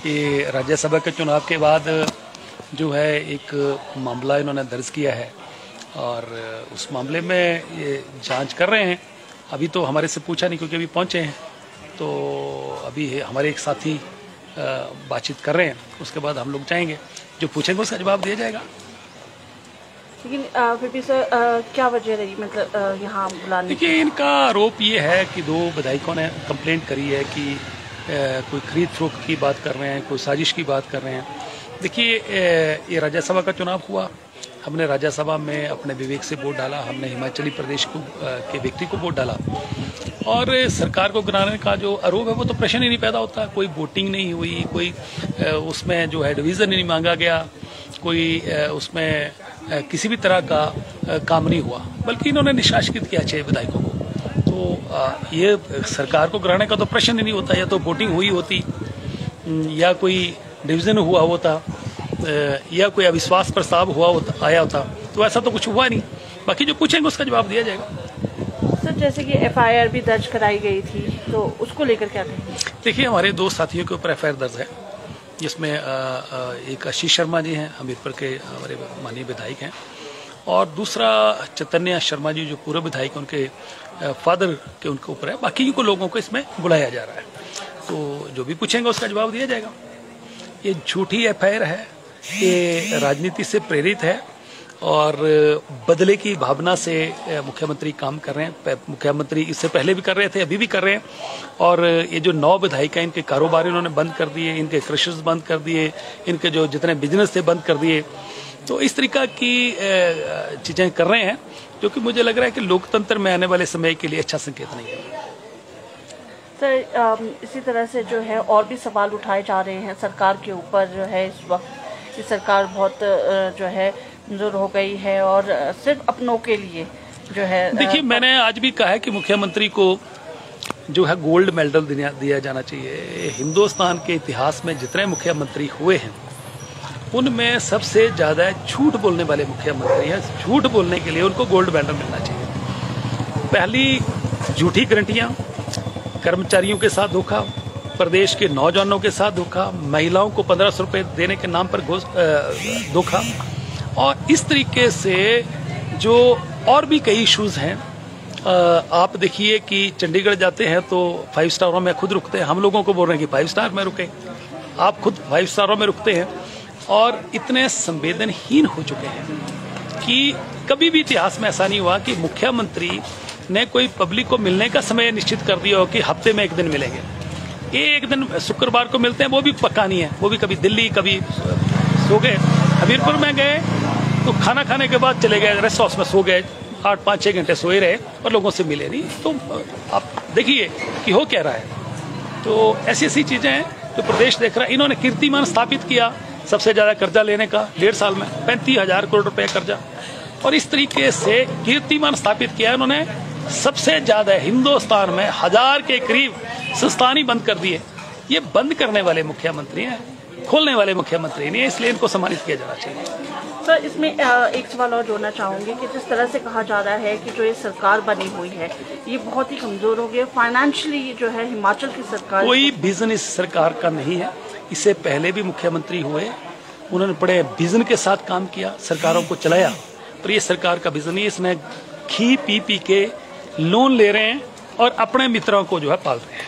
कि राज्यसभा के चुनाव के बाद जो है एक मामला इन्होंने दर्ज किया है और उस मामले में ये जांच कर रहे हैं। अभी तो हमारे से पूछा नहीं क्योंकि अभी पहुंचे हैं, तो अभी हमारे एक साथी बातचीत कर रहे हैं, उसके बाद हम लोग जाएंगे, जो पूछेंगे उसका जवाब दिया जाएगा। लेकिन फिर भी सर क्या वजह रही मतलब यहाँ बुलाने? देखिए, इनका आरोप ये है कि दो विधायकों ने कंप्लेंट करी है कि कोई खरीद फरोख्त की बात कर रहे हैं, कोई साजिश की बात कर रहे हैं। देखिए, ये राज्यसभा का चुनाव हुआ, हमने राज्यसभा में अपने विवेक से वोट डाला, हमने हिमाचली प्रदेश को के व्यक्ति को वोट डाला और सरकार को गिराने का जो आरोप है वो तो प्रश्न ही नहीं पैदा होता। कोई वोटिंग नहीं हुई, कोई उसमें जो है डिवीज़न नहीं मांगा गया, कोई उसमें किसी भी तरह का काम नहीं हुआ, बल्कि इन्होंने निष्कासित किया 6 विधायकों को। तो ये सरकार को गिराने का तो प्रश्न ही नहीं होता। या तो वोटिंग हुई होती, या कोई डिवीज़न हुआ होता, या कोई अविश्वास प्रस्ताव आया होता, तो ऐसा तो कुछ हुआ नहीं। बाकी जो पूछेंगे उसका जवाब दिया जाएगा। सर, जैसे कि FIR भी दर्ज कराई गई थी, तो उसको लेकर क्या कहेंगे? देखिए, हमारे 2 साथियों के ऊपर FIR दर्ज है, जिसमें एक आशीष शर्मा जी हैं, हमीरपुर के हमारे माननीय विधायक हैं, और दूसरा चैतन्य शर्मा जी जो पूर्व विधायक उनके फादर के उनके ऊपर है। बाकी को लोगों को इसमें बुलाया जा रहा है, तो जो भी पूछेंगे उसका जवाब दिया जाएगा। ये झूठी FIR है, ये राजनीति से प्रेरित है और बदले की भावना से मुख्यमंत्री काम कर रहे हैं। मुख्यमंत्री इससे पहले भी कर रहे थे, अभी भी कर रहे हैं। और ये जो 9 विधायक हैं, इनके कारोबार इन्होंने बंद कर दिए, इनके क्रशर्स बंद कर दिए, इनके जो जितने बिजनेस थे बंद कर दिए। तो इस तरीका की चीजें कर रहे हैं, जो कि मुझे लग रहा है कि लोकतंत्र में आने वाले समय के लिए अच्छा संकेत नहीं है। सर, इसी तरह से जो है और भी सवाल उठाए जा रहे हैं सरकार के ऊपर। जो है इस वक्त की सरकार बहुत जो है कमजोर हो गई है और सिर्फ अपनों के लिए जो है। देखिए, मैंने आज भी कहा है कि मुख्यमंत्री को जो है गोल्ड मेडल दिया जाना चाहिए। हिंदुस्तान के इतिहास में जितने मुख्यमंत्री हुए हैं, उनमें सबसे ज्यादा झूठ बोलने वाले मुख्यमंत्री हैं। झूठ बोलने के लिए उनको गोल्ड मेडल मिलना चाहिए। पहली, झूठी गारंटियां, कर्मचारियों के साथ धोखा, प्रदेश के नौजवानों के साथ धोखा, महिलाओं को 1500 रुपए देने के नाम पर धोखा, और इस तरीके से जो और भी कई इश्यूज हैं। आप देखिए कि चंडीगढ़ जाते हैं तो 5 स्टारों में खुद रुकते हैं, हम लोगों को बोल रहे हैं कि 5 स्टार में रुके, आप खुद 5 स्टारों में रुकते हैं। और इतने संवेदनहीन हो चुके हैं कि कभी भी इतिहास में ऐसा नहीं हुआ कि मुख्यमंत्री ने कोई पब्लिक को मिलने का समय निश्चित कर दिया हो कि हफ्ते में 1 दिन मिलेंगे। एक दिन शुक्रवार को मिलते हैं, वो भी पक्का नहीं है, वो भी कभी दिल्ली कभी सो गए। हमीरपुर में गए तो खाना खाने के बाद चले गए रेस्ट हाउस में, सो गए, 8-5-6 घंटे सोए रहे और लोगों से मिले नहीं। तो आप देखिए कि हो क्या रहा है। तो ऐसी ऐसी चीजें हैं जो प्रदेश देख रहा है। इन्होंने कीर्तिमान स्थापित किया, सबसे ज्यादा कर्जा लेने का 1.5 साल में 35,000 करोड़ रुपए कर्जा, और इस तरीके से कीर्तिमान स्थापित किया इन्होंने। सबसे ज्यादा हिंदुस्तान में 1000 के करीब संस्थान ही बंद कर दिए। ये बंद करने वाले मुख्यमंत्री हैं, खोलने वाले मुख्यमंत्री नहीं है, इसलिए इनको सम्मानित किया जाना चाहिए। सर, इसमें एक सवाल और जोड़ना चाहूंगी कि जिस तरह से कहा जा रहा है कि जो ये सरकार बनी हुई है ये बहुत ही कमजोर हो गई है फाइनेंशियली, जो है हिमाचल की सरकार कोई विजन इस सरकार का नहीं है। इससे पहले भी मुख्यमंत्री हुए, उन्होंने बड़े विजन के साथ काम किया, सरकारों को चलाया, पर ये सरकार का विजन नहीं। इसमें घी पी के लोन ले रहे हैं और अपने मित्रों को जो है पाल रहे हैं।